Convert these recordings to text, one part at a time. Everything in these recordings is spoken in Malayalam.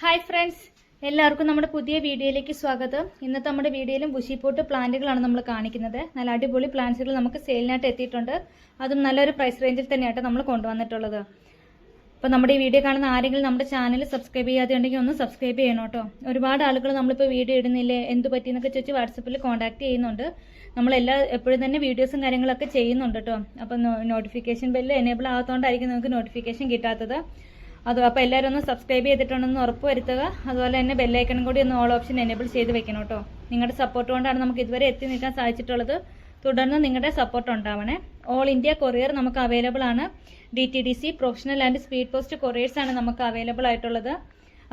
ഹായ് ഫ്രണ്ട്സ്, എല്ലാവർക്കും നമ്മുടെ പുതിയ വീഡിയോയിലേക്ക് സ്വാഗതം. ഇന്നത്തെ നമ്മുടെ വീഡിയോയിലും ബുഷിപ്പോട്ട് പ്ലാന്റുകളാണ് നമ്മൾ കാണിക്കുന്നത്. നല്ല അടിപൊളി പ്ലാന്റ്സുകൾ നമുക്ക് സെയിലിനായിട്ട് എത്തിയിട്ടുണ്ട്. അതും നല്ലൊരു പ്രൈസ് റേഞ്ചിൽ തന്നെയായിട്ട് നമ്മൾ കൊണ്ടുവന്നിട്ടുള്ളത്. അപ്പോൾ നമ്മുടെ ഈ വീഡിയോ കാണുന്ന ആരെങ്കിലും നമ്മുടെ ചാനൽ സബ്സ്ക്രൈബ് ചെയ്യാതെ ഉണ്ടെങ്കിൽ ഒന്ന് സബ്സ്ക്രൈബ് ചെയ്യണം കേട്ടോ. ഒരുപാട് ആളുകൾ നമ്മളിപ്പോൾ വീഡിയോ ഇടുന്നില്ലേ, എന്ത് പറ്റിയെന്നൊക്കെ ചോദിച്ച് വാട്സപ്പിൽ കോൺടാക്ട് ചെയ്യുന്നുണ്ട്. എപ്പോഴും തന്നെ വീഡിയോസും കാര്യങ്ങളൊക്കെ ചെയ്യുന്നുണ്ട് കേട്ടോ. അപ്പോൾ നോട്ടിഫിക്കേഷൻ ബെല്ല് എനേബിൾ ആകാത്തതുകൊണ്ടായിരിക്കും നിങ്ങൾക്ക് നോട്ടിഫിക്കേഷൻ കിട്ടാത്തത്. അപ്പോൾ എല്ലാവരും ഒന്ന് സബ്സ്ക്രൈബ് ചെയ്തിട്ടുണ്ടെന്ന് ഉറപ്പ് വരുത്തുക. അതുപോലെ തന്നെ ബെല്ലൈക്കണും കൂടി ഒന്ന് ഓൾ ഓപ്ഷൻ എനേബിൾ ചെയ്ത് വെക്കണം കേട്ടോ. നിങ്ങളുടെ സപ്പോർട്ട് കൊണ്ടാണ് നമുക്ക് ഇതുവരെ എത്തി നിൽക്കാൻ സാധിച്ചിട്ടുള്ളത്. തുടർന്ന് നിങ്ങളുടെ സപ്പോർട്ട് ഉണ്ടാവണേ. ഓൾ ഇന്ത്യ കൊറിയർ നമുക്ക് അവൈലബിൾ ആണ്. DTDC professional and speed post couriers ആണ് നമുക്ക് അവൈലബിൾ ആയിട്ടുള്ളത്.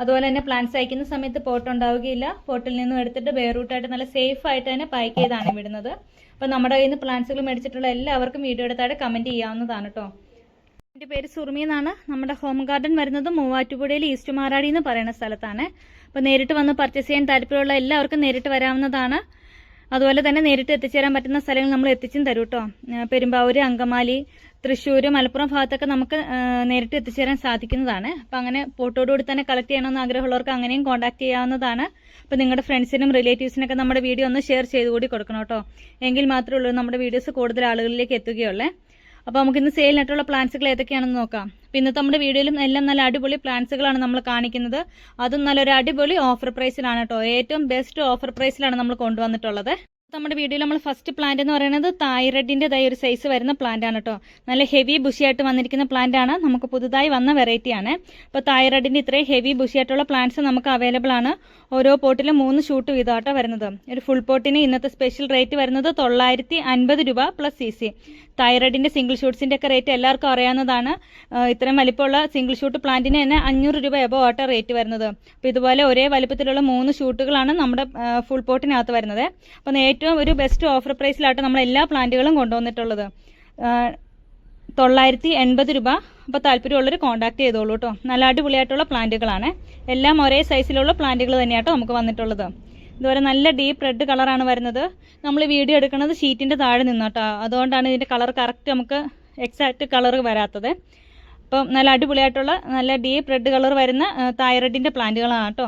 അതുപോലെ തന്നെ പ്ലാന്റ്സ് അയക്കുന്ന സമയത്ത് പോട്ട് ഉണ്ടാവുകയില്ല. പോട്ടിൽ നിന്നും എടുത്തിട്ട് ബെയറൂട്ടായിട്ട് നല്ല സേഫ് ആയിട്ട് തന്നെ പാക്ക് ചെയ്താണ് വിടുന്നത്. അപ്പോൾ നമ്മുടെ കയ്യിൽ നിന്ന് പ്ലാന്റ്സുകൾ മേടിച്ചിട്ടുള്ള എല്ലാവർക്കും വീഡിയോയുടെ താഴെ കമൻറ്റ് ചെയ്യാവുന്നതാണ് കേട്ടോ. എൻ്റെ പേര് സുറുമി എന്നാണ്. നമ്മുടെ ഹോം ഗാർഡൻ വരുന്നത് മൂവാറ്റുപുഴയിൽ ഈസ്റ്റ് മാറാടി എന്ന് പറയുന്ന സ്ഥലത്താണ്. അപ്പോൾ നേരിട്ട് വന്ന് പർച്ചേസ് ചെയ്യാൻ താല്പര്യമുള്ള എല്ലാവർക്കും നേരിട്ട് വരാവുന്നതാണ്. അതുപോലെ തന്നെ നേരിട്ട് എത്തിച്ചേരാൻ പറ്റുന്ന സ്ഥലങ്ങൾ നമ്മൾ എത്തിച്ചും തരും കേട്ടോ. പെരുമ്പാവൂർ, അങ്കമാലി, തൃശ്ശൂർ, മലപ്പുറം ഭാഗത്തൊക്കെ നമുക്ക് നേരിട്ട് എത്തിച്ചേരാൻ സാധിക്കുന്നതാണ്. അപ്പോൾ അങ്ങനെ ഫോട്ടോയോടുകൂടി തന്നെ കളക്ട് ചെയ്യണമെന്ന് ആഗ്രഹമുള്ളവർക്ക് അങ്ങനെയും കോൺടാക്ട് ചെയ്യാവുന്നതാണ്. അപ്പോൾ നിങ്ങളുടെ ഫ്രണ്ട്സിനും റിലേറ്റീവ്സിനൊക്കെ നമ്മുടെ വീഡിയോ ഒന്ന് ഷെയർ ചെയ്തുകൂടി കൊടുക്കണം കേട്ടോ. എങ്കിൽ മാത്രമേ ഉള്ളൂ നമ്മുടെ വീഡിയോസ് കൂടുതൽ ആളുകളിലേക്ക് എത്തുകയുള്ളേ. അപ്പോൾ നമുക്കിന്ന് സെയിലിനായിട്ടുള്ള പ്ലാന്റ്സുകൾ ഏതൊക്കെയാണെന്ന് നോക്കാം. അപ്പോൾ ഇന്നത്തെ നമ്മുടെ വീഡിയോയിലും എല്ലാം നല്ല അടിപൊളി പ്ലാന്റ്സുകളാണ് നമ്മൾ കാണിക്കുന്നത്. അതും നല്ലൊരു അടിപൊളി ഓഫർ പ്രൈസിലാണ് കേട്ടോ. ഏറ്റവും ബെസ്റ്റ് ഓഫർ പ്രൈസിലാണ് നമ്മൾ കൊണ്ടുവന്നിട്ടുള്ളത്. നമ്മുടെ വീഡിയോയിൽ നമ്മൾ ഫസ്റ്റ് പ്ലാന്റ് എന്ന് പറയുന്നത് തൈറോയിഡിന്റെ ഒരു സൈസ് വരുന്ന പ്ലാന്റ് ആണ് കേട്ടോ. നല്ല ഹെവി ബുഷിയായിട്ട് വന്നിരിക്കുന്ന പ്ലാന്റ് ആണ്. നമുക്ക് പുതുതായി വന്ന വെറൈറ്റി ആണ്. അപ്പോൾ തൈറോയിഡിന്റെ ഇത്രയും ഹെവി ബുഷിയായിട്ടുള്ള പ്ലാന്റ്സ് നമുക്ക് അവൈലബിൾ ആണ്. ഓരോ പോട്ടിലും 3 ഷൂട്ട് വീതമാട്ടോ വരുന്നത്. ഒരു ഫുൾ പോട്ടിന് ഇന്നത്തെ സ്പെഷ്യൽ റേറ്റ് വരുന്നത് 950 രൂപ പ്ലസ് CC. തൈറോയിഡിന്റെ സിംഗിൾ ഷൂട്ട്സിന്റെ ഒക്കെ റേറ്റ് എല്ലാവർക്കും അറിയാവുന്നതാണ്. ഇത്രയും വലിപ്പമുള്ള സിംഗിൾ ഷൂട്ട് പ്ലാന്റിന് തന്നെ 500 രൂപ എബോ ആട്ടോ റേറ്റ് വരുന്നത്. അപ്പോൾ ഇതുപോലെ ഒരേ വലിപ്പത്തിലുള്ള 3 ഷൂട്ടുകളാണ് നമ്മുടെ ഫുൾ പോട്ടിനകത്ത് വരുന്നത്. അപ്പോൾ ഏറ്റവും ഒരു ബെസ്റ്റ് ഓഫർ പ്രൈസിലായിട്ട് നമ്മൾ എല്ലാ പ്ലാന്റുകളും കൊണ്ടുവന്നിട്ടുള്ളത്. 980 രൂപ. അപ്പോൾ താല്പര്യമുള്ളവർ കോൺടാക്ട് ചെയ്തോളൂ കേട്ടോ. നല്ല അടിപൊളിയായിട്ടുള്ള പ്ലാന്റുകളാണ്. എല്ലാം ഒരേ സൈസിലുള്ള പ്ലാന്റുകൾ തന്നെയാട്ടോ നമുക്ക് വന്നിട്ടുള്ളത്. ഇതുപോലെ നല്ല ഡീപ്പ് റെഡ് കളറാണ് വരുന്നത്. നമ്മൾ വീഡിയോ എടുക്കുന്നത് ഷീറ്റിൻ്റെ താഴെ നിന്നോട്ടോ. അതുകൊണ്ടാണ് ഇതിൻ്റെ കളർ കറക്റ്റ് നമുക്ക് എക്സാക്റ്റ് കളർ വരാത്തത്. അപ്പം നല്ല അടിപൊളിയായിട്ടുള്ള നല്ല ഡീപ്പ് റെഡ് കളർ വരുന്ന തൈറോയിഡിൻ്റെ പ്ലാന്റുകളാണ് കേട്ടോ.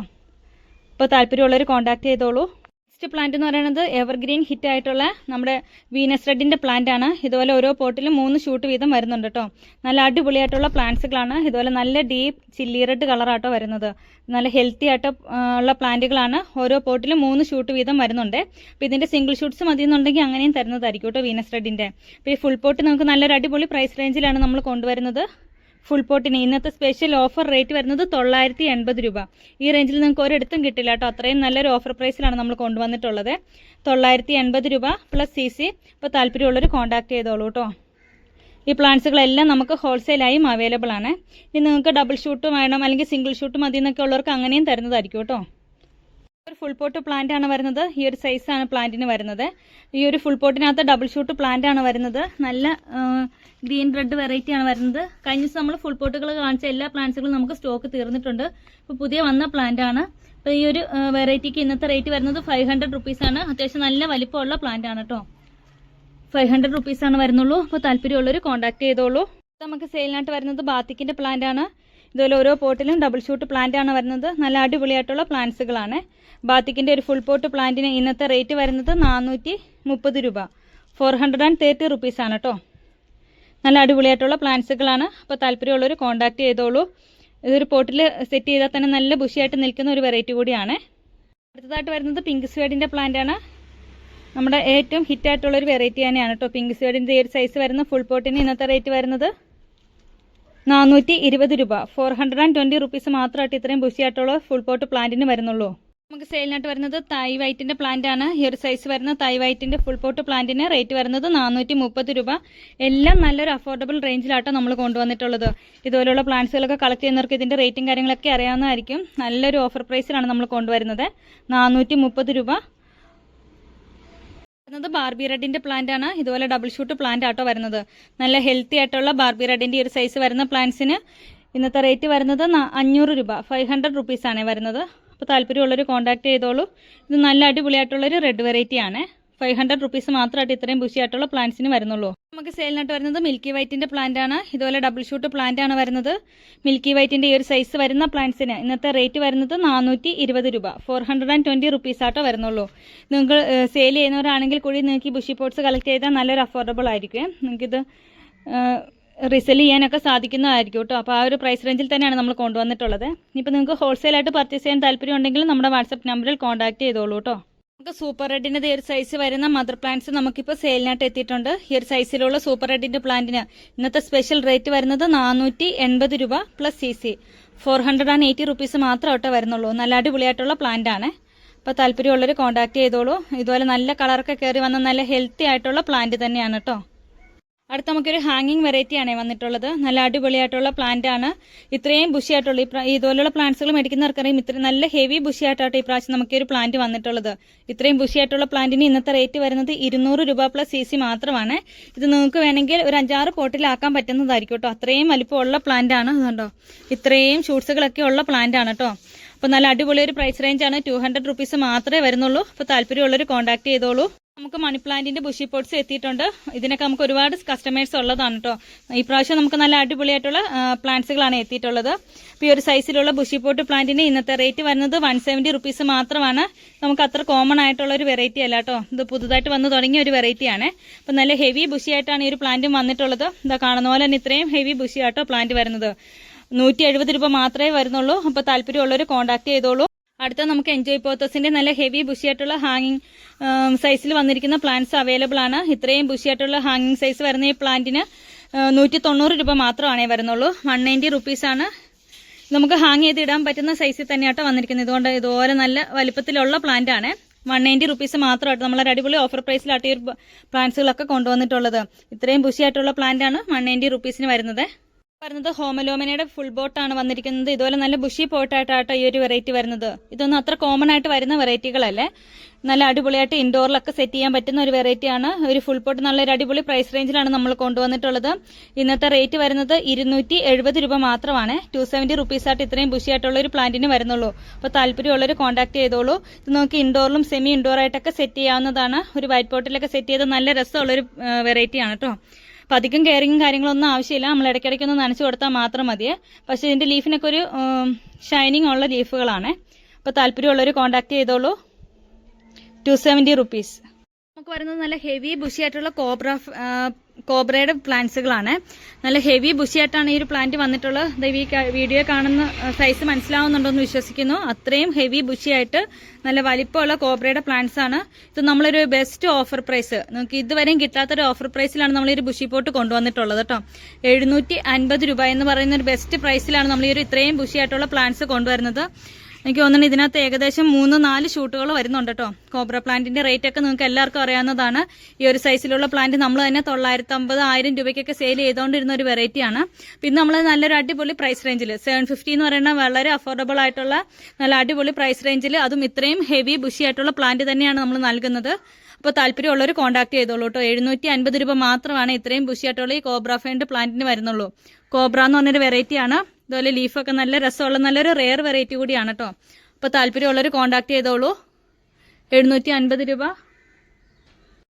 അപ്പോൾ താല്പര്യമുള്ളവർ കോൺടാക്ട് ചെയ്തോളൂ. നെക്സ്റ്റ് പ്ലാന്റ് എന്ന് പറയുന്നത് എവർഗ്രീൻ ഹിറ്റ് ആയിട്ടുള്ള നമ്മുടെ വീനസ് റെഡിന്റെ പ്ലാന്റ് ആണ്. ഇതുപോലെ ഓരോ പോട്ടിലും 3 ഷൂട്ട് വീതം വരുന്നുണ്ട് കേട്ടോ. നല്ല അടിപൊളിയായിട്ടുള്ള പ്ലാന്റ്സുകളാണ്. ഇതുപോലെ നല്ല ഡീപ്പ് ചില്ലി റെഡ് കളറാട്ടോ വരുന്നത്. നല്ല ഹെൽത്തി ആയിട്ട് ഉള്ള പ്ലാന്റുകളാണ്. ഓരോ പോട്ടിലും 3 ഷൂട്ട് വീതം വരുന്നുണ്ട്. അപ്പോൾ ഇതിന്റെ സിംഗിൾ ഷൂട്ട്സ് മതിയെന്നുണ്ടെങ്കിൽ അങ്ങനെയും തരുന്നതായിരിക്കും കേട്ടോ വീനസ് റെഡിന്റെ. അപ്പോൾ ഈ ഫുൾ പോട്ട് നമുക്ക് നല്ലൊരു അടിപൊളി പ്രൈസ് റേഞ്ചിലാണ് നമ്മൾ കൊണ്ടുവരുന്നത്. ഫുൾ പോട്ടിന് ഇന്നത്തെ സ്പെഷ്യൽ ഓഫർ റേറ്റ് വരുന്നത് 980 രൂപ. ഈ റേഞ്ചിൽ നിങ്ങൾക്ക് ഒരിടത്തും കിട്ടില്ല കേട്ടോ. അത്രയും നല്ലൊരു ഓഫർ പ്രൈസിലാണ് നമ്മൾ കൊണ്ടുവന്നിട്ടുള്ളത്. 980 രൂപ പ്ലസ് CC. അപ്പോൾ താല്പര്യമുള്ളവർ കോൺടാക്ട് ചെയ്തോളൂ കേട്ടോ. ഈ പ്ലാന്റ്സുകളെല്ലാം നമുക്ക് ഹോൾസെയിലായും അവൈലബിൾ ആണ്. ഇനി നിങ്ങൾക്ക് ഡബിൾ ഷൂട്ട് വേണം അല്ലെങ്കിൽ സിംഗിൾ ഷൂട്ട് മതി എന്നൊക്കെ ഉള്ളവർക്ക് അങ്ങനെയും തരുന്നതായിരിക്കും കേട്ടോ. ഒരു ഫുൾ പോട്ട് പ്ലാന്റ് ആണ് വരുന്നത്. ഈ ഒരു സൈസാണ് പ്ലാന്റിന് വരുന്നത്. ഈ ഒരു ഫുൾ പോട്ടിനകത്ത് ഡബിൾ ഷൂട്ട് പ്ലാന്റ് ആണ് വരുന്നത്. നല്ല ഗ്രീൻ റെഡ് വെറൈറ്റി ആണ് വരുന്നത്. കഴിഞ്ഞ ദിവസം നമ്മൾ ഫുൾ പോട്ടുകൾ കാണിച്ച എല്ലാ പ്ലാന്റ്സുകളും നമുക്ക് സ്റ്റോക്ക് തീർന്നിട്ടുണ്ട്. ഇപ്പോൾ പുതിയ വന്ന പ്ലാന്റ് ആണ്. അപ്പോൾ ഈ ഒരു വെറൈറ്റിക്ക് ഇന്നത്തെ റേറ്റ് വരുന്നത് 500 റുപ്പീസാണ്. അത്യാവശ്യം നല്ല വലിപ്പമുള്ള പ്ലാന്റ് ആണ് കേട്ടോ. 500 റുപ്പീസാണ് വരുന്നുള്ളൂ. അപ്പോൾ താല്പര്യമുള്ളവർ കോൺടാക്ട് ചെയ്തോളൂ. നമുക്ക് സെയിലിനായിട്ട് വരുന്നത് ബാത്തിക്കിന്റെ പ്ലാന്റ് ആണ്. ഇതുപോലെ ഓരോ പോട്ടിലും ഡബിൾ ഷൂട്ട് പ്ലാന്റ് ആണ് വരുന്നത്. നല്ല അടിപൊളിയായിട്ടുള്ള പ്ലാന്റ്സുകളാണ്. ബാത്തിക്കിന്റെ ഒരു ഫുൾ പോട്ട് പ്ലാന്റിന് ഇന്നത്തെ റേറ്റ് വരുന്നത് 430 രൂപ. 430 റുപ്പീസാണ് കേട്ടോ. നല്ല അടിപൊളിയായിട്ടുള്ള പ്ലാന്റ്സുകളാണ്. അപ്പോൾ താല്പര്യമുള്ളവർ കോൺടാക്ട് ചെയ്തോളൂ. ഇതൊരു പോട്ടിൽ സെറ്റ് ചെയ്താൽ തന്നെ നല്ല ബുഷിയായിട്ട് നിൽക്കുന്ന ഒരു വെറൈറ്റി കൂടിയാണ്. അടുത്തതായിട്ട് വരുന്നത് പിങ്ക് സ്വേഡിന്റെ പ്ലാന്റ് ആണ്. നമ്മുടെ ഏറ്റവും ഹിറ്റായിട്ടുള്ള ഒരു വെറൈറ്റി തന്നെയാണ് കേട്ടോ. പിങ്ക് സ്വേഡിന്റെ ഈ ഒരു സൈസ് വരുന്ന ഫുൾ പോട്ടിന് ഇന്നത്തെ റേറ്റ് വരുന്നത് 420 രൂപ. 420 റുപ്പീസ് മാത്രമായിട്ട് ഇത്രയും ബുഷിയായിട്ടുള്ള ഫുൾ പോട്ട് പ്ലാന്റിന് വരുന്നുള്ളൂ. നമുക്ക് സെയിലിനായിട്ട് വരുന്നത് തൈ വൈറ്റിന്റെ പ്ലാന്റ് ആണ്. ഈ ഒരു സൈസ് വരുന്ന തൈ വൈറ്റിന്റെ ഫുൾ പോട്ട് പ്ലാന്റിന് റേറ്റ് വരുന്നത് 430 രൂപ. എല്ലാം നല്ലൊരു അഫോർഡബിൾ റേഞ്ചിലാട്ടോ നമ്മൾ കൊണ്ടുവന്നിട്ടുള്ളത്. ഇതുപോലുള്ള പ്ലാന്റ്സുകളൊക്കെ കളക്ട് ചെയ്യുന്നവർക്ക് ഇതിന്റെ റേറ്റും കാര്യങ്ങളൊക്കെ അറിയാവുന്നതായിരിക്കും. നല്ലൊരു ഓഫർ പ്രൈസിലാണ് നമ്മൾ കൊണ്ടുവരുന്നത്. 430 രൂപ. ബാർബി റെഡിന്റെ പ്ലാന്റ് ആണ്. ഇതുപോലെ ഡബിൾ ഷൂട്ട് പ്ലാന്റ് ആട്ടോ വരുന്നത്. നല്ല ഹെൽത്തി ആയിട്ടുള്ള ബാർബി റെഡിന്റെ ഒരു സൈസ് വരുന്ന പ്ലാന്റ്സിന് ഇന്നത്തെ റേറ്റ് വരുന്നത് 500 രൂപ. 500 റുപ്പീസാണ് വരുന്നത്. അപ്പോൾ താല്പര്യമുള്ളവർ കോൺടാക്ട് ചെയ്തോളൂ. ഇത് നല്ല അടിപൊളിയായിട്ടുള്ളൊരു റെഡ് വെറൈറ്റി ആണ്. 500 റുപ്പീസ് മാത്രമായിട്ട് ഇത്രയും ബുഷിയായിട്ടുള്ള പ്ലാന്റ്സിന് വരുന്നുള്ളൂ. നമുക്ക് സെയിലിനായിട്ട് വരുന്നത് മിൽക്കി വൈറ്റിന്റെ പ്ലാന്റ് ആണ്. ഇതുപോലെ ഡബിൾ ഷൂട്ട് പ്ലാന്റ് ആണ് വരുന്നത്. മിൽക്കി വൈറ്റിന്റെ ഈ ഒരു സൈസ് വരുന്ന പ്ലാന്റ്സിന് ഇന്നത്തെ റേറ്റ് വരുന്നത് 420 രൂപ, 420 റുപ്പീസ് ആട്ടോ വരുന്നുള്ളൂ. നിങ്ങൾക്ക് സെയിൽ ചെയ്യുന്നവരാണെങ്കിൽ കൂടി നിങ്ങൾക്ക് ഈ ബുഷി പോട്ട്സ് കളക്ട് ചെയ്താൽ നല്ലൊരു അഫോർഡബിൾ ആയിരിക്കും. നിങ്ങൾക്കിത് റീസെല് ചെയ്യാനൊക്കെ സാധിക്കുന്നതായിരിക്കും കേട്ടോ. അപ്പോൾ ആ ഒരു പ്രൈസ് റേഞ്ചിൽ തന്നെയാണ് നമ്മൾ കൊണ്ടുവന്നിട്ടുള്ളത്. ഇനിയിപ്പോൾ നിങ്ങൾക്ക് ഹോൾസെയിലായിട്ട് പർച്ചേസ് ചെയ്യാൻ താല്പര്യം ഉണ്ടെങ്കിൽ നമ്മുടെ വാട്സപ്പ് നമ്പറിൽ കോൺടാക്ട് ചെയ്തോളൂ കേട്ടോ. നമുക്ക് സൂപ്പർ റെഡിന്റെ ഈ ഒരു സൈസ് വരുന്ന മദർ പ്ലാന്റ്സ് നമുക്കിപ്പോൾ സെയിലിനായിട്ട് എത്തിയിട്ടുണ്ട്. ഈ ഒരു സൈസിലുള്ള സൂപ്പർ റെഡിന്റെ പ്ലാന്റിന് ഇന്നത്തെ സ്പെഷ്യൽ റേറ്റ് വരുന്നത് 480 രൂപ പ്ലസ് CC, 480 റുപ്പീസ് മാത്രമായിട്ട് വരുന്നുള്ളൂ. നല്ല അടിപൊളിയായിട്ടുള്ള പ്ലാന്റ് ആണ്. അപ്പോൾ താല്പര്യമുള്ളവർ കോൺടാക്ട് ചെയ്തോളൂ. ഇതുപോലെ നല്ല കളറൊക്കെ കയറി വന്ന നല്ല ഹെൽത്തി ആയിട്ടുള്ള പ്ലാന്റ് തന്നെയാണ് കേട്ടോ. അടുത്ത നമുക്കൊരു ഹാങ്ങിങ് വെറൈറ്റി ആണ് വന്നിട്ടുള്ളത്. നല്ല അടിപൊളിയായിട്ടുള്ള പ്ലാന്റ് ആണ്. ഇത്രയും ബുഷിയായിട്ടുള്ള ഇതുപോലുള്ള പ്ലാന്റ്സുകൾ മേടിക്കുന്നവർക്കറിയാം ഇത്ര നല്ല ഹെവി ബുഷിയായിട്ടാണ് ഈ പ്രാവശ്യം നമുക്ക് ഒരു പ്ലാന്റ് വന്നിട്ടുള്ളത്. ഇത്രയും ബുഷിയായിട്ടുള്ള പ്ലാന്റിന് ഇന്നത്തെ റേറ്റ് വരുന്നത് 200 രൂപ പ്ലസ് CC മാത്രമാണ്. ഇത് നിങ്ങൾക്ക് വേണമെങ്കിൽ ഒരു 5-6 പോട്ടിലാക്കാൻ പറ്റുന്നതായിരിക്കും കേട്ടോ. അത്രയും വലിപ്പമുള്ള പ്ലാന്റ് ആണ്. അതുകൊണ്ടോ ഇത്രയും ഷൂട്ട്സുകളൊക്കെ ഉള്ള പ്ലാന്റ് ആണ് കേട്ടോ. അപ്പോൾ നല്ല അടിപൊളി ഒരു പ്രൈസ് റേഞ്ച് ആണ്. 200 റുപ്പീസ് മാത്രമേ വരുന്നുള്ളൂ. അപ്പോൾ താല്പര്യമുള്ളവർ കോൺടാക്ട് ചെയ്തോളൂ. നമുക്ക് മണി പ്ലാന്റിന്റെ ബുഷി പോട്ട്സ് എത്തിയിട്ടുണ്ട്. ഇതിനൊക്കെ നമുക്ക് ഒരുപാട് കസ്റ്റമേഴ്സ് ഉള്ളതാണ് കേട്ടോ. ഈ പ്രാവശ്യം നമുക്ക് നല്ല അടിപൊളിയായിട്ടുള്ള പ്ലാന്റ്സുകളാണ് എത്തിയിട്ടുള്ളത്. ഇപ്പോൾ ഈ ഒരു സൈസിലുള്ള ബുഷി പോട്ട് പ്ലാന്റിന് ഇന്നത്തെ റേറ്റ് വരുന്നത് 170 റുപ്പീസ് മാത്രമാണ്. നമുക്ക് അത്ര കോമൺ ആയിട്ടുള്ള ഒരു വെറൈറ്റി അല്ല കേട്ടോ. ഇത് പുതുതായിട്ട് വന്ന് തുടങ്ങിയ ഒരു വെറൈറ്റിയാണ്. അപ്പം നല്ല ഹെവി ബുഷി ആയിട്ടാണ് ഈ ഒരു പ്ലാന്റും വന്നിട്ടുള്ളത്. ഇതാ കാണുന്ന പോലെ തന്നെ ഇത്രയും ഹെവി ബുഷി ആട്ടോ പ്ലാന്റ് വരുന്നത്. 170 രൂപ മാത്രമേ വരുന്നുള്ളൂ. അപ്പോൾ താല്പര്യമുള്ളവർ കോൺടാക്ട് ചെയ്തോളൂ. അടുത്ത നമുക്ക് എൻജോയ് പോത്തസിന്റെ നല്ല ഹെവി ബുഷിയായിട്ടുള്ള ഹാങ്ങിങ് സൈസിൽ വന്നിരിക്കുന്ന പ്ലാന്റ്സ് അവൈലബിൾ ആണ്. ഇത്രയും ബുഷിയായിട്ടുള്ള ഹാങ്ങിങ് സൈസ് വരുന്ന ഈ പ്ലാന്റിന് 190 രൂപ മാത്രമാണേ വരുന്നുള്ളൂ. 190 റുപ്പീസാണ്. നമുക്ക് ഹാങ് ചെയ്ത് ഇടാൻ പറ്റുന്ന സൈസിൽ തന്നെയാട്ടോ വന്നിരിക്കുന്നത്. ഇതുകൊണ്ട് ഇതുപോലെ നല്ല വലിപ്പത്തിലുള്ള പ്ലാന്റ് ആണ്. 190 റുപ്പീസ് മാത്രമായിട്ട് നമ്മളൊരു അടിപൊളി ഓഫർ പ്രൈസിലാട്ട് ഈ പ്ലാന്റ്സുകളൊക്കെ കൊണ്ടുവന്നിട്ടുള്ളത്. ഇത്രയും ബുഷിയായിട്ടുള്ള പ്ലാന്റ് ആണ് 190 റുപ്പീസിന് വരുന്നത്. ഹോമലോമനയുടെ ഫുൾ ബോട്ടാണ് വന്നിരിക്കുന്നത്. ഇതുപോലെ നല്ല ബുഷി പോട്ടായിട്ടാട്ടോ ഈ ഒരു വെറൈറ്റി വരുന്നത്. ഇതൊന്നും അത്ര കോമൺ ആയിട്ട് വരുന്ന വെറൈറ്റികളല്ലേ. നല്ല അടിപൊളിയായിട്ട് ഇൻഡോറിലൊക്കെ സെറ്റ് ചെയ്യാൻ പറ്റുന്ന ഒരു വെറൈറ്റിയാണ്. ഒരു ഫുൾ പോട്ട് നല്ലൊരു അടിപൊളി പ്രൈസ് റേഞ്ചിലാണ് നമ്മൾ കൊണ്ടുവന്നിട്ടുള്ളത്. ഇന്നത്തെ റേറ്റ് വരുന്നത് 270 രൂപ മാത്രമാണ്. 270 റുപ്പീസായിട്ട് ഇത്രയും ബുഷിയായിട്ടുള്ള ഒരു പ്ലാന്റിന് വരുന്നുള്ളൂ. അപ്പോൾ താല്പര്യമുള്ളവർ കോൺടാക്ട് ചെയ്തോളൂ. ഇത് നമുക്ക് ഇൻഡോറിലും സെമി ഇൻഡോർ ആയിട്ടൊക്കെ സെറ്റ് ചെയ്യാവുന്നതാണ്. ഒരു വൈറ്റ് പോട്ടിലൊക്കെ സെറ്റ് ചെയ്ത് നല്ല രസമുള്ളൊരു വെറൈറ്റിയാണ് കേട്ടോ. അപ്പോൾ അധികം കെയറിങ്ങും കാര്യങ്ങളൊന്നും ആവശ്യമില്ല. നമ്മൾ ഇടയ്ക്കിടയ്ക്കൊന്ന് നനച്ചു കൊടുത്താൽ മാത്രം മതിയെ. പക്ഷേ ഇതിന്റെ ലീഫിനൊക്കെ ഒരു ഷൈനിങ് ഉള്ള ലീഫുകളാണ്. അപ്പോൾ താല്പര്യമുള്ളവർ കോൺടാക്ട് ചെയ്തോളൂ. 270 റുപ്പീസ്. നമുക്ക് വരുന്നത് നല്ല ഹെവി ബുഷിയായിട്ടുള്ള കോബ്രയുടെ പ്ലാന്റ്സുകളാണ്. നല്ല ഹെവി ബുഷിയായിട്ടാണ് ഈ ഒരു പ്ലാന്റ് വന്നിട്ടുള്ളത്. ഈ വീഡിയോ കാണുന്ന സൈസ് മനസ്സിലാവുന്നുണ്ടോന്ന് വിശ്വസിക്കുന്നു. അത്രയും ഹെവി ബുഷിയായിട്ട് നല്ല വലിപ്പമുള്ള കോബ്രയുടെ പ്ലാന്റ്സ് ആണ്. ഇത് നമ്മളൊരു ബെസ്റ്റ് ഓഫർ പ്രൈസ്, നമുക്ക് ഇതുവരെയും കിട്ടാത്തൊരു ഓഫർ പ്രൈസിലാണ് നമ്മൾ ഈ ഒരു ബുഷി പോട്ട് കൊണ്ടുവന്നിട്ടുള്ളത് കേട്ടോ. 750 രൂപ എന്ന് പറയുന്ന ഒരു ബെസ്റ്റ് പ്രൈസിലാണ് നമ്മൾ ഈ ഒരു ഇത്രയും ബുഷിയായിട്ടുള്ള പ്ലാന്റ്സ് കൊണ്ടുവരുന്നത്. എനിക്ക് തോന്നുന്നു ഇതിനകത്ത് ഏകദേശം 3-4 ഷൂട്ടുകൾ വരുന്നുണ്ട് കേട്ടോ. കോബ്ര പ്ലാന്റിന്റെ റേറ്റ് ഒക്കെ നിങ്ങൾക്ക് എല്ലാവർക്കും അറിയാവുന്നതാണ്. ഈ ഒരു സൈസിലുള്ള പ്ലാന്റ് നമ്മൾ തന്നെ 950-1000 രൂപയ്ക്കൊക്കെ സെയിൽ ചെയ്തുകൊണ്ടിരുന്ന ഒരു വെറൈറ്റിയാണ്. പിന്നെ നമ്മൾ നല്ലൊരു അടിപൊളി പ്രൈസ് റേഞ്ചിൽ 750 എന്ന് പറയുന്ന വളരെ അഫോർഡബിൾ ആയിട്ടുള്ള നല്ല അടിപൊളി പ്രൈസ് റേഞ്ചിൽ അതും ഇത്രയും ഹെവി ബുഷി ആയിട്ടുള്ള പ്ലാന്റ് തന്നെയാണ് നമ്മൾ നൽകുന്നത്. അപ്പോൾ താല്പര്യമുള്ളവർ കോൺടാക്ട് ചെയ്തോളൂ കേട്ടോ. 750 രൂപ മാത്രമാണ് ഇത്രയും ബുഷിയായിട്ടുള്ള ഈ കോബ്ര ഫൈൻഡ് പ്ലാന്റിന് വരുന്നുള്ളൂ. കോബ്ര എന്ന് പറഞ്ഞൊരു വെറൈറ്റിയാണ്. ഇതുപോലെ ലീഫൊക്കെ നല്ല രസമുള്ള നല്ലൊരു റെയർ വെറൈറ്റി കൂടിയാണ് കേട്ടോ. അപ്പോൾ താല്പര്യമുള്ളവർ കോൺടാക്ട് ചെയ്തോളൂ. 750 രൂപ.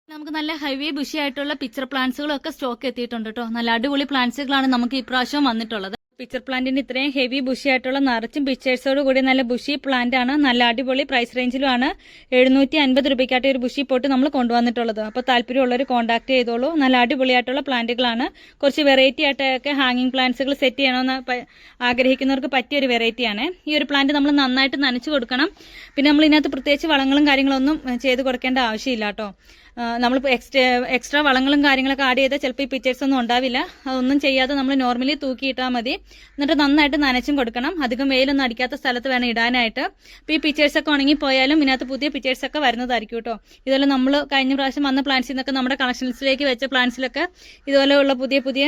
നമുക്ക് നല്ല ഹെവി ബുഷി ആയിട്ടുള്ള പിക്ചർ പ്ലാന്റ്സുകളൊക്കെ സ്റ്റോക്ക് എത്തിയിട്ടുണ്ട് കേട്ടോ. നല്ല അടിപൊളി പ്ലാന്റ്സുകളാണ് നമുക്ക് ഇപ്രാവശ്യം വന്നിട്ടുള്ളത്. പിക്ചർ പ്ലാന്റിന് ഇത്രയും ഹെവി ബുഷി ആയിട്ടുള്ള നിറച്ചും പിക്ചേഴ്സോട് കൂടി നല്ല ബുഷി പ്ലാന്റ് ആണ്. നല്ല അടിപൊളി പ്രൈസ് റേഞ്ചിലുമാണ് 750 രൂപയ്ക്കായിട്ട് ഒരു ബുഷി പോട്ട് നമ്മൾ കൊണ്ടുവന്നിട്ടുള്ളത്. അപ്പോൾ താല്പര്യമുള്ളവർ കോൺടാക്ട് ചെയ്തോളൂ. നല്ല അടിപൊളിയായിട്ടുള്ള പ്ലാന്റുകളാണ്. കുറച്ച് വെറൈറ്റി ആയിട്ടൊക്കെ ഹാങ്ങിങ് പ്ലാന്റ്സുകൾ സെറ്റ് ചെയ്യണമെന്ന് ആഗ്രഹിക്കുന്നവർക്ക് പറ്റിയൊരു വെറൈറ്റിയാണ്. ഈ ഒരു പ്ലാന്റ് നമ്മൾ നന്നായിട്ട് നനച്ചു കൊടുക്കണം. പിന്നെ നമ്മൾ ഇതിനകത്ത് പ്രത്യേകിച്ച് വളങ്ങളും കാര്യങ്ങളൊന്നും ചെയ്ത് കൊടുക്കേണ്ട ആവശ്യമില്ല കേട്ടോ. നമ്മളിപ്പോൾ എക്സ്ട്രാ വളങ്ങളും കാര്യങ്ങളൊക്കെ ആഡ് ചെയ്താൽ ചിലപ്പോൾ ഈ പിക്ചേഴ്സ് ഒന്നും ഉണ്ടാവില്ല. അതൊന്നും ചെയ്യാതെ നമ്മൾ നോർമലി തൂക്കിയിട്ടാൽ മതി. എന്നിട്ട് നന്നായിട്ട് നനച്ചും കൊടുക്കണം. അധികം വെയിലൊന്നും അടിക്കാത്ത സ്ഥലത്ത് വേണം ഇടാനായിട്ട്. അപ്പോൾ ഈ പിക്ചേഴ്സൊക്കെ ഉണങ്ങിപ്പോയാലും ഇതിനകത്ത് പുതിയ പിക്ചേഴ്സൊക്കെ വരുന്നതായിരിക്കും കേട്ടോ. ഇതുപോലെ നമ്മൾ കഴിഞ്ഞ പ്രാവശ്യം വന്ന പ്ലാന്റ്സിൽ നിന്നൊക്കെ നമ്മുടെ കളക്ഷൻസിലേക്ക് വെച്ച പ്ലാന്റ്സിലൊക്കെ ഇതുപോലെയുള്ള പുതിയ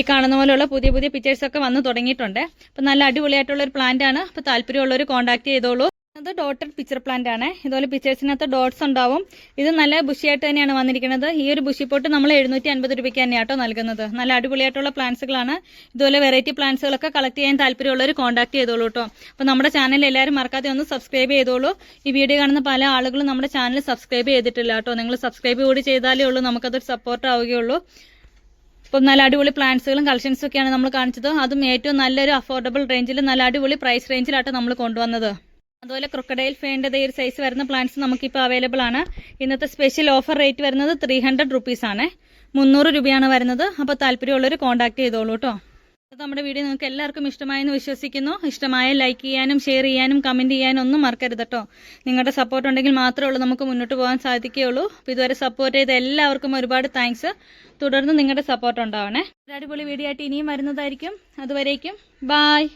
ഈ കാണുന്ന പോലെയുള്ള പുതിയ പിക്ചേഴ്സൊക്കെ വന്ന് തുടങ്ങിയിട്ടുണ്ട്. അപ്പോൾ നല്ല അടിപൊളിയായിട്ടുള്ള ഒരു പ്ലാന്റ് ആണ്. അപ്പോൾ താല്പര്യമുള്ളവർ കോൺടാക്ട് ചെയ്തോളൂ. അത് ഡോട്ടഡ് പിക്ചർ പ്ലാന്റ് ആണ്. ഇതുപോലെ പിക്ചേഴ്സിനകത്ത് ഡോട്ട്സ് ഉണ്ടാവും. ഇത് നല്ല ബുഷിയായിട്ട് തന്നെയാണ് വന്നിരിക്കുന്നത്. ഈ ഒരു ബുഷി പോട്ട് നമ്മൾ 750 രൂപയ്ക്ക് തന്നെയാട്ടോ നൽകുന്നത്. നല്ല അടിപൊളിയായിട്ടുള്ള പ്ലാന്റ്സുകളാണ്. ഇതുപോലെ വെറൈറ്റി പ്ലാന്റ്സുകളൊക്കെ കളക്ട് ചെയ്യാൻ താല്പര്യമുള്ളവർ കോൺടാക്ട് ചെയ്തോളൂ കേട്ടോ. അപ്പോൾ നമ്മുടെ ചാനൽ എല്ലാവരും മറക്കാതെ ഒന്ന് സബ്സ്ക്രൈബ് ചെയ്തോളൂ. ഈ വീഡിയോ കാണുന്ന പല ആളുകളും നമ്മുടെ ചാനൽ സബ്സ്ക്രൈബ് ചെയ്തിട്ടില്ല കേട്ടോ. നിങ്ങൾ സബ്സ്ക്രൈബ് കൂടി ചെയ്താലേ ഉള്ളൂ നമുക്കതൊരു സപ്പോർട്ട് ആവുകയുള്ളൂ. ഇപ്പം നല്ല അടിപൊളി പ്ലാന്റ്സുകളും കളക്ഷൻസും ഒക്കെയാണ് നമ്മൾ കാണിച്ചത്. അതും ഏറ്റവും നല്ലൊരു അഫോർഡബിൾ റേഞ്ചിൽ നല്ല അടിപൊളി പ്രൈസ് റേഞ്ചിലാട്ടോ നമ്മൾ കൊണ്ടുവന്നത്. അതുപോലെ ക്രൊക്കഡൈൽ ഫേൻ്റെ ഒരു സൈസ് വരുന്ന പ്ലാന്റ്സ് നമുക്കിപ്പോൾ അവൈലബിൾ ആണ്. ഇന്നത്തെ സ്പെഷ്യൽ ഓഫർ റേറ്റ് വരുന്നത് 300 റുപ്പീസ് ആണ്. 300 രൂപയാണ് വരുന്നത്. അപ്പോൾ താല്പര്യമുള്ളവർ കോൺടാക്ട് ചെയ്തോളൂ കേട്ടോ. നമ്മുടെ വീഡിയോ നിങ്ങൾക്ക് എല്ലാവർക്കും ഇഷ്ടമായെന്ന് വിശ്വസിക്കുന്നു. ഇഷ്ടമായ ലൈക്ക് ചെയ്യാനും ഷെയർ ചെയ്യാനും കമൻറ്റ് ചെയ്യാനും ഒന്നും മറക്കരുത് കേട്ടോ. നിങ്ങളുടെ സപ്പോർട്ട് ഉണ്ടെങ്കിൽ മാത്രമേ ഉള്ളൂ നമുക്ക് മുന്നോട്ട് പോകാൻ സാധിക്കുകയുള്ളൂ. അപ്പോൾ ഇതുവരെ സപ്പോർട്ട് ചെയ്ത എല്ലാവർക്കും ഒരുപാട് താങ്ക്സ്. തുടർന്ന് നിങ്ങളുടെ സപ്പോർട്ട് ഉണ്ടാവണേ. ഒരു അടിപൊളി വീഡിയോ ആയിട്ട് ഇനിയും വരുന്നതായിരിക്കും. അതുവരേക്കും ബായ്.